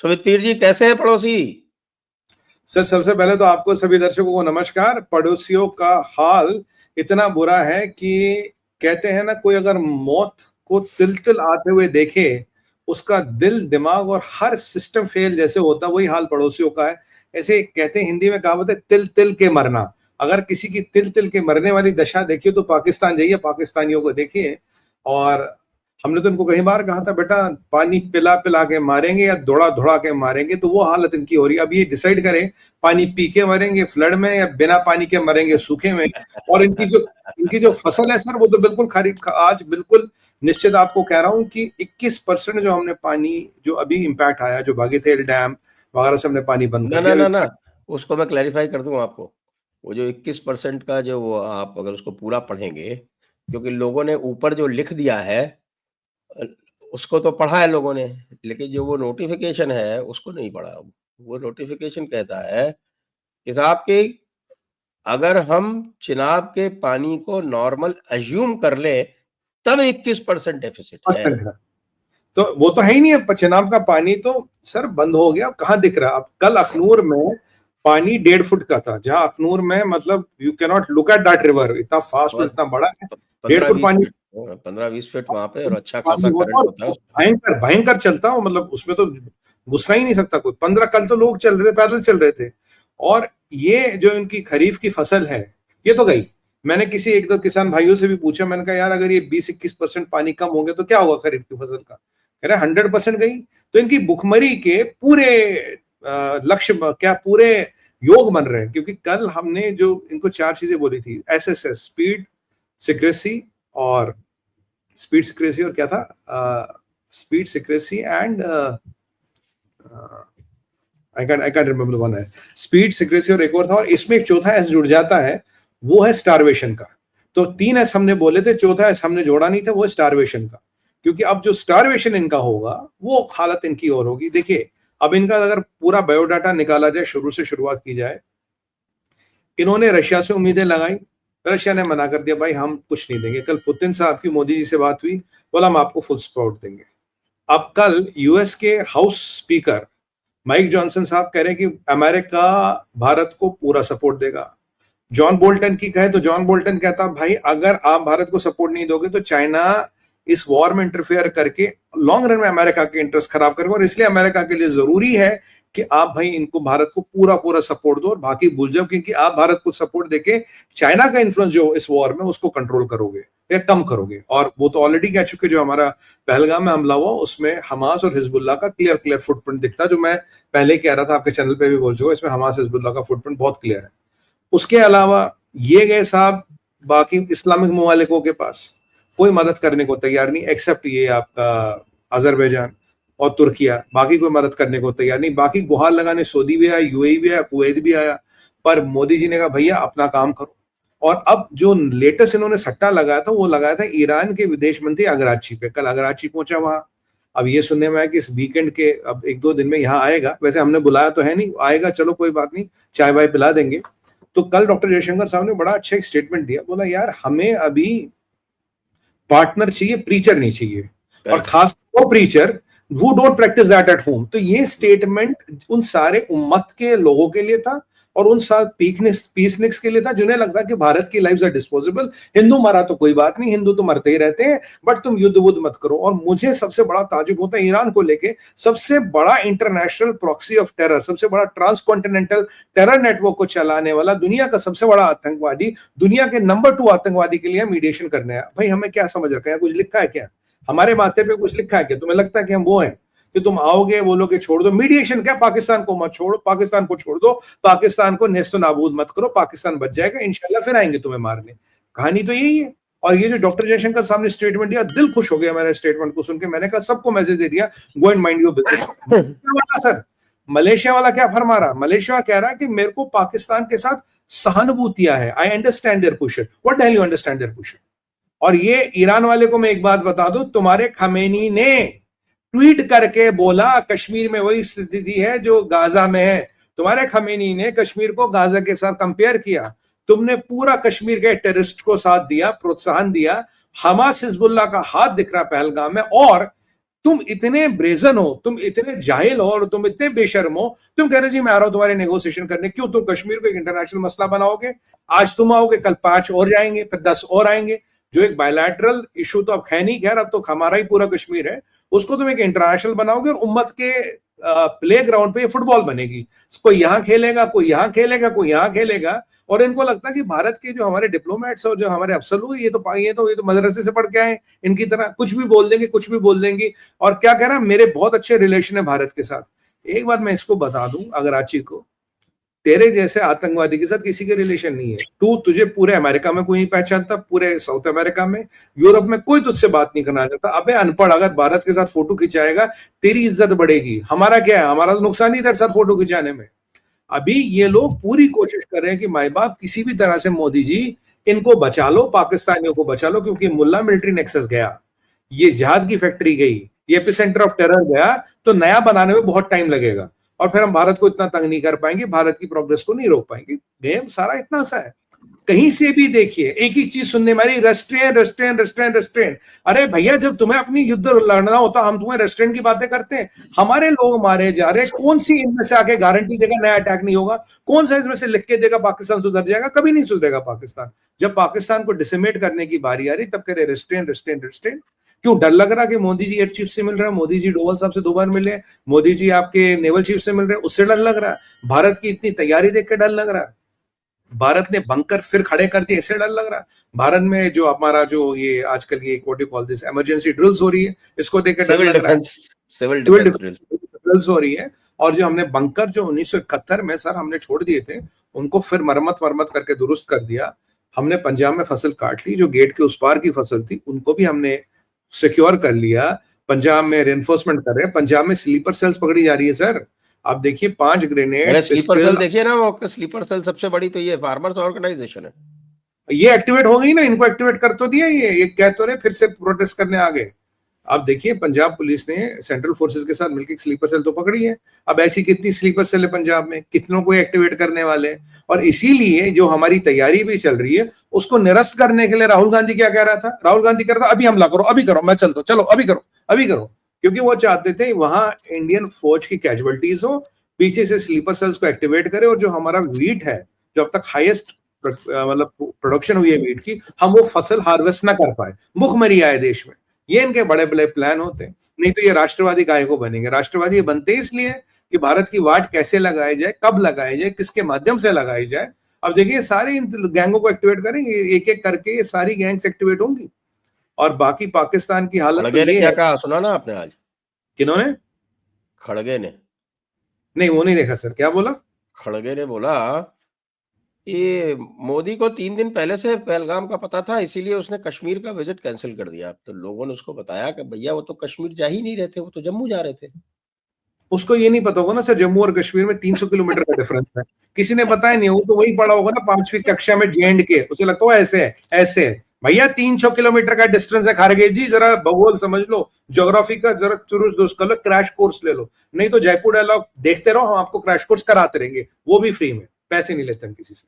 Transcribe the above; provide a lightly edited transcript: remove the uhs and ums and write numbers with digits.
सुमित जी कैसे हैं पड़ोसी? सर, सबसे पहले तो आपको सभी दर्शकों को नमस्कार। पड़ोसियों का हाल इतना बुरा है कि कहते हैं ना, कोई अगर मौत को तिल-तिल आते हुए देखे, उसका दिल, दिमाग और हर सिस्टम फेल जैसे होता है, वही हाल पड़ोसियों का है। ऐसे कहते हैं, हिंदी में कहावत है, तिल-तिल के मरना। अगर किसी की तिल-तिल के मरने वाली दशा देखिए तो पाकिस्तान जाइए, पाकिस्तानियों को देखिए। और हमने तो इनको कई बार कहा था, बेटा पानी पिला-पिला के मारेंगे या दौड़ा-दौड़ा के मारेंगे, तो वो हालत इनकी हो रही है। अब ये डिसाइड करें, पानी पी के मरेंगे फ्लड में या बिना पानी के मरेंगे सूखे में। और इनकी जो फसल है सर, वो तो बिल्कुल आज बिल्कुल निश्चित आपको कह रहा हूं कि 21% जो हमने पानी, जो अभी इम्पैक्ट आया, जो बागेतेल डैम वगैरह से हमने पानी बंद ना कर ना दिया। ना ना उसको मैं क्लैरिफाई कर दूं आपको। वो जो 21% का जो वो आप अगर उसको पूरा पढ़ेंगे, क्योंकि लोगों ने ऊपर जो लिख दिया है अ, उसको तो पढ़ा है लोगों ने, लेकिन जो वो नोटिफिकेशन है उसको नहीं पढ़ा। वो नोटिफिकेशन कहता है कि साहब कि अगर हम चिनाब के पानी को नॉर्मल अज्यूम कर ले तब 21% डेफिसिट है। परसेंट है, तो वो तो है ही नहीं। अब चेनाब का पानी तो सर बंद हो गया, कहाँ दिख रहा। अब कल अखनूर में पानी 1.5 फुट का था, जहां अखनूर में मतलब you can not look at that river, इतना फास्ट और इतना बड़ा है। 1.5 फुट 15-20 पानी, फीट 15-20 फीट वहां पे, और अच्छा पानी खासा होता करंट और होता है उसमें। भयंकर भयंकर चलता हो, मतलब उसमें तो घुसना ही नहीं सकता कोई। 15 कल तो लोग चल रहे, पैदल चल रहे थे। और ये जो इनकी खरीफ की फसल है, ये तो गई। मैंने किसी एक दो किसान भाइयों से भी पूछा, मैंने कहा यार अगर ये 20-21% पानी कम हो गया तो क्या होगा खरीफ की फसल का? कह रहे 100% गई। तो इनकी भुखमरी के पूरे लक्ष्य क्या, पूरे योग बन रहे हैं। क्योंकि कल हमने जो इनको 4 चीजें बोली थी, एसएसएस, स्पीड, सिक्रेसी और स्पीड सिक्रेसी, और क्या था, speed secrecy and I can't remember one है, स्पीड सिक्रेसी और एक और था, और इसमें एक चौथा एस जुड़ जाता है, वो है स्टारवेशन का। तो 3 एस हमने बोले थे, चौथा एस हमने जोड़ा नहीं था, वो है स्टारवेशन का। क्योंकि अब जो स्टारवेशन इनका होगा, वो हालत इनकी और होगी। देखिए, अब इनका अगर पूरा बायोडाटा निकाला जाए, शुरू से शुरुआत की जाए, इन्होंने रशिया से उम्मीदें लगाई, रशिया ने मना कर दिया, भाई हम कुछ नहीं देंगे। कल पुतिन साहब की मोदी जी से बात हुई, बोला हम आपको फुल सपोर्ट देंगे। अब कल यूएस के हाउस स्पीकर माइक जॉनसन साहब कह रहे हैं कि अमेरिका भारत को पूरा सपोर्ट देगा। जॉन बोल्टन की कहे तो जॉन बोल्टन कहता, भाई अगर आप भारत को सपोर्ट नहीं दोगे तो चाइना इस वॉर में इंटरफेयर करके लॉन्ग रन में अमेरिका के इंटरेस्ट खराब करेगा, और इसलिए अमेरिका के लिए जरूरी है कि आप भाई इनको, भारत को पूरा पूरा सपोर्ट दो और बाकी भूल जाओ। क्योंकि आप भारत को सपोर्ट देके चाइना का इन्फ्लुएंस जो इस वॉर में, उसको कंट्रोल करोगे या कम करोगे। और वो तो ऑलरेडी कह चुके, जो हमारा पहलगाम में हमला हुआ उसमें हमास और हिजबुल्लाह का क्लियर फुटप्रिंट दिखता, जो मैं पहले कह रहा था, आपके चैनल पे भी बोल चुका, इसमें हमास हिजबुल्लाह का फुटप्रिंट बहुत क्लियर है। उसके अलावा ये गए साहब बाकी इस्लामिक ममालिकों के पास, कोई मदद करने को तैयार नहीं, एक्सेप्ट ये आपका अजरबैजान और तुर्किया, बाकी कोई मदद करने को तैयार नहीं। बाकी गुहार लगाने सऊदी भी आया, यूएई भी आया, कुवैत भी आया, पर मोदी जी ने कहा भैया अपना काम करो। और अब जो लेटेस्ट इन्होंने सट्टा लगाया था, वो लगाया था ईरान के विदेश मंत्री अगराची पे। कल अगराची पहुंचा वहां। अब ये सुनने में आया कि इस वीकेंड के, अब 1-2 दिन में यहाँ आएगा। वैसे हमने बुलाया तो है नहीं, आएगा, चलो कोई बात नहीं, चाय वाय पिला देंगे। तो कल डॉक्टर जयशंकर साहब ने बड़ा अच्छा एक स्टेटमेंट दिया, बोला यार हमें अभी पार्टनर चाहिए, प्रीचर नहीं चाहिए, और खास वो preacher who don't practice that at home। तो ये स्टेटमेंट उन सारे उम्मत के लोगों के लिए था, और उन सारे पीसनिक्स के लिए था, जिन्हें लगता है कि भारत की लाइव्स आर डिस्पोजेबल। हिंदू मरा तो कोई बात नहीं, हिंदू तो मरते ही रहते हैं, बट तुम युद्ध वुद्ध मत करो। और मुझे सबसे बड़ा ताजुब होता है ईरान को लेके, सबसे बड़ा इंटरनेशनल प्रॉक्सी ऑफ टेरर, सबसे बड़ा ट्रांसकॉन्टिनेंटल टेरर नेटवर्क को चलाने वाला, दुनिया का सबसे बड़ा आतंकवादी, दुनिया के नंबर 2 आतंकवादी के लिए मीडिएशन करने आया। भाई हमें क्या समझ रखा है, कुछ लिखा है क्या हमारे माथे पे? कुछ लिखा है क्या? तुम्हें लगता है कि हम वो हैं कि तुम आओगे बोलोगे छोड़ दो? मीडिएशन क्या, पाकिस्तान को मत छोड़ो, पाकिस्तान को छोड़ दो, पाकिस्तान को नेस्तो नाबूद मत करो, पाकिस्तान बच जाएगा इंशाल्लाह, फिर आएंगे तुम्हें मारने। कहानी तो यही है। और ये जो डॉक्टर जयशंकर साहब ने स्टेटमेंट दिया, दिल खुश हो गया मेरे स्टेटमेंट को सुन के। मैंने कहा सबको मैसेज दे दिया, go and mind your business. Sir Malaysia वाला क्या फरमा रहा? मलेशिया कह रहा है कि मेरे को पाकिस्तान के साथ सहानुभूतियां है, I understand their position. What the hell you understand their position? और ये ईरान वाले को मैं एक बात बता दूं, तुम्हारे खमेनी ने ट्वीट करके बोला कश्मीर में वही स्थिति है जो गाजा में है। तुम्हारे खमेनी ने कश्मीर को गाजा के साथ कंपेयर किया। तुमने पूरा कश्मीर के टेररिस्ट को साथ दिया, प्रोत्साहन दिया। हमास हिजबुल्लाह का हाथ दिख रहा पहलगाम में, और तुम इतने ब्रेजन हो, तुम इतने जाहिल हो और तुम इतने बेशर्म हो, तुम कह रहे जी मैं आ रहा हूं तुम्हारे नेगोशिएशन करने। क्यों? तुम कश्मीर को एक इंटरनेशनल मसला बनाओगे। आज तुम आओगे, कल 5 और जाएंगे, फिर 10 और आएंगे। जो एक बायलैटरल इशू तो अब है नहीं, खैर अब तो हमारा ही पूरा कश्मीर है, उसको तुम एक इंटरनेशनल बनाओगे और उम्मत के प्ले ग्राउंड पे फुटबॉल बनेगी। कोई यहां खेलेगा, कोई यहां खेलेगा, कोई यहां खेलेगा। और इनको लगता है कि भारत के जो हमारे डिप्लोमेट्स और जो हमारे अफसर लोग ये तो मदरसे से पढ़ के आए, इनकी तरह कुछ भी बोल देंगे, कुछ भी बोल देंगे। और क्या कह रहा है, मेरे बहुत अच्छे रिलेशन है भारत के साथ। एक बात मैं इसको बता दूं अगर आची को, तेरे जैसे आतंकवादी के साथ किसी के रिलेशन नहीं है। तुझे पूरे अमेरिका में कोई नहीं पहचानता, पूरे साउथ अमेरिका में, यूरोप में कोई तुझसे बात नहीं करना चाहता। अबे अनपढ़, अगर भारत के साथ फोटो खिंचाएगा तेरी इज्जत बढ़ेगी, हमारा क्या है, हमारा तो नुकसान ही तेरे साथ फोटो खिंचाने में। अभी ये लोग पूरी कोशिश कर रहे हैं कि माई बाप किसी भी तरह से मोदी जी इनको बचा लो, पाकिस्तानियों को बचा लो, क्योंकि मुल्ला मिलिट्री नेक्सस गया, ये जहाद की फैक्ट्री गई, ये एपिसेंटर ऑफ टेरर गया, तो नया बनाने में बहुत टाइम लगेगा और फिर हम भारत को इतना तंग नहीं कर पाएंगे, भारत की प्रोग्रेस को नहीं रोक पाएंगे। गेम सारा इतना सा है। कहीं से भी देखिए एक ही चीज सुनने मारी, रेस्ट्रेन रेस्ट्रेन रेस्ट्रेन रेस्ट्रेन। अरे भैया, जब तुम्हें अपनी युद्ध लड़ना होता हम तुम्हें रेस्ट्रेन की बातें करते हैं। हमारे लोग मारे जा रहे, कौन सी इनमें से आके गारंटी देगा नया अटैक नहीं होगा? कौन सा इसमें से लिख के देगा पाकिस्तान सुधर जाएगा? कभी नहीं सुधरेगा पाकिस्तान। जब पाकिस्तान को डिसिमेट करने की बारी आ रही तब कह रहे रेस्ट्रेन रेस्ट्रेन रेस्ट्रेन। क्यों डर लग रहा कि मोदी जी एयर चीफ से मिल रहे हैं, मोदी जी डोवल साहब से 2 बार मिले, मोदी जी आपके नेवल चीफ से मिल रहे हैं, उससे डर लग रहा है? भारत की इतनी तैयारी देख के डर लग रहा है? भारत ने बंकर फिर खड़े कर दिए, इससे डर लग रहा है? भारत में जो हमारा जो ये आजकल ये what you call this emergency drills हो रही है, इसको देख के डर लग रहा है? सिविल डिफेंस ड्रिल्स हो रही है। और जो हमने बंकर जो 1971 में सर हमने छोड़ दिए थे, उनको फिर मरम्मत करके दुरुस्त कर दिया। हमने पंजाब में फसल काट ली, जो गेट के उस पार की फसल थी उनको भी हमने सिक्योर कर लिया। पंजाब में रेनफोर्समेंट कर रहे हैं, पंजाब में स्लीपर सेल्स पकड़ी जा रही है सर। आप देखिए 5 ग्रेनेड स्लीपर सेल देखिए ना, वो स्लीपर सेल सबसे बड़ी तो ये फार्मर्स ऑर्गेनाइजेशन है। ये एक्टिवेट हो गई ना, इनको एक्टिवेट कर तो दिया, ये कह तो रहे फिर से प्रोटेस्ट करने आ गए। आप देखिए पंजाब पुलिस ने सेंट्रल फोर्सेस के साथ मिलकर स्लीपर सेल तो पकड़ी है। अब ऐसी कितनी स्लीपर सेल है पंजाब में, कितनों को एक्टिवेट करने वाले हैं? और इसीलिए जो हमारी तैयारी भी चल रही है उसको निरस्त करने के लिए राहुल गांधी क्या कह रहा था? राहुल गांधी कह रहा था अभी हमला करो, अभी करो, मैं चलता हूं, चलो अभी करो, अभी करो। क्योंकि वो चाहते थे वहां इंडियन फौज की कैजुअलिटीज हो, पीछे से स्लीपर सेल्स को एक्टिवेट करे, और जो हमारा वीट है, जो अब तक हाईएस्ट मतलब प्रोडक्शन हुई है वीट की, हम वो फसल हार्वेस्ट ना कर पाए, भुखमरी आए देश में। ये इनके बड़े बड़े प्लान होते हैं। नहीं तो ये राष्ट्रवादी काहे को बनेंगे? राष्ट्रवादी बनते इसलिए कि भारत की वाट कैसे लगाई जाए, कब लगाई जाए, किसके माध्यम से लगाई जाए। अब देखिए सारे इन गैंगों को एक्टिवेट करेंगे, एक एक करके ये सारी गैंग्स एक्टिवेट होंगी। और बाकी पाकिस्तान की हालत तो ये क्या है। कहा सुना ना आपने आज? किन्होंने? खड़गे ने। नहीं वो नहीं देखा सर, क्या बोला? खड़गे ने बोला ये मोदी को 3 दिन पहले से पहलगाम का पता था, इसीलिए उसने कश्मीर का विजिट कैंसिल कर दिया। तो लोगों ने उसको बताया कि भैया वो तो कश्मीर जा ही नहीं रहे थे, वो तो जम्मू जा रहे थे। उसको ये नहीं पता होगा ना सर, जम्मू और कश्मीर में 300 किलोमीटर का डिफरेंस है। किसी ने बताया नहीं, वो तो वही पढ़ा होगा ना 5वीं कक्षा में J&K, उसे लगता है ऐसे है, ऐसे है। भैया 300 किलोमीटर का डिस्टेंस है खारगे जी, जरा भूगोल समझ लो, ज्योग्राफी का जरा दुरुस्त कर लो, क्रैश कोर्स ले लो। नहीं तो जयपुर डायलॉग देखते रहो, हम आपको क्रैश कोर्स कराते रहेंगे, वो भी फ्री में, पैसे नहीं लेते हम किसी से।